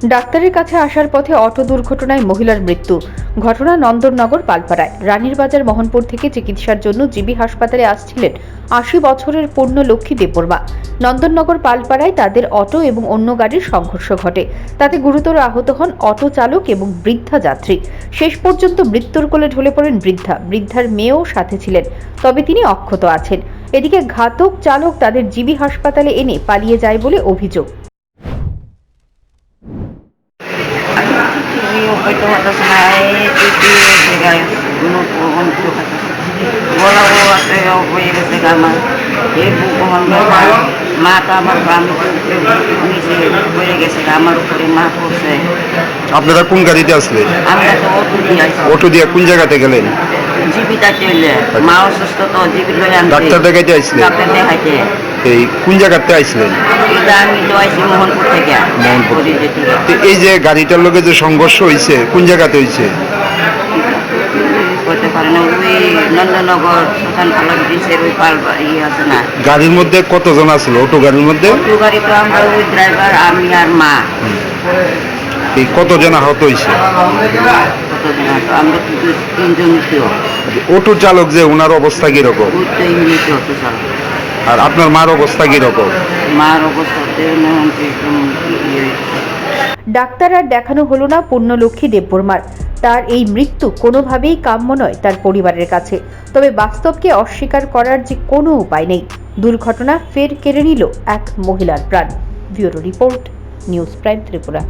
ডাক্তারের কাছে আসার পথে অটো দুর্ঘটনায় মহিলার মৃত্যু। ঘটনা নন্দননগর পালপাড়ায়। রানীরবাজার মোহনপুর থেকে চিকিৎসার জন্য জিবি হাসপাতালে আসছিলেন ৮০ বছরের পূর্ণলক্ষ্মী দেববর্মা। নন্দননগর পালপাড়ায় তাদের অটো এবং অন্য গাড়ির সংঘর্ষ ঘটে। তাতে গুরুতর আহত হন অটো চালক এবং বৃদ্ধা যাত্রী। শেষ পর্যন্ত মৃত্যুর কোলে ঢলে পড়েন বৃদ্ধা। বৃদ্ধার মেয়েও সাথে ছিলেন, তবে তিনি অক্ষত আছেন। এদিকে ঘাতক চালক তাদের জিবি হাসপাতালে এনে পালিয়ে যায় বলে অভিযোগ। হয়তো হতাশ না জায়গায় বলাবো আছে হয়ে গেছে আমার এই বুকমান মাটা আমার নিচে হয়ে গেছে আমার উপরে মা পড়ছে। আপনারা কোন গাড়িতে আসলে? আমরা তো অটো দিয়ে আসছি। অটো দিয়ে কোন জায়গাতে গেলেন? জীবিতা চলে মা অসুস্থ তো জীবিত ডাক্তার দেখাইতে আসলে? ডাক্তার দেখাইতে। এই কোন জায়গাতে আসলেন? এটা আমি তো আইছি মোহনপুর থেকে। মোহনপুর। এই যে গাড়িটার লোকে যে সংঘর্ষ হয়েছে কোন জায়গাতে হয়েছে? করতে পারে না, ওই নন্দননগর শ্মশান পালক ব্রিজের ওই পাল আছে না। গাড়ির মধ্যে কতজন আসলো অটো গাড়ির মধ্যে? অটো গাড়ি তো আমরা ওই ড্রাইভার আমি আর মা। এই কতজন আহত হয়েছে? কতজন আছে? আমরা তিনজন মৃত্যু। অটো চালক যে ওনার অবস্থা কিরকম? ওইটাই মৃত্যু অটো চালক। আর আপনার মার অবস্থা কিরকম? মার অবস্থা একদম ডাক্তার আর দেখানো হলো না পূর্ণলক্ষ্মী দেববর্মার। তার এই মৃত্যু কোনোভাবেই কাম্য নয় তার পরিবারের কাছে। তবে বাস্তবকে অস্বীকার করার যে কোনো উপায় নেই। দুর্ঘটনা ফের কেড়ে নিল এক মহিলার প্রাণ। Bureau report, news prime Tripura.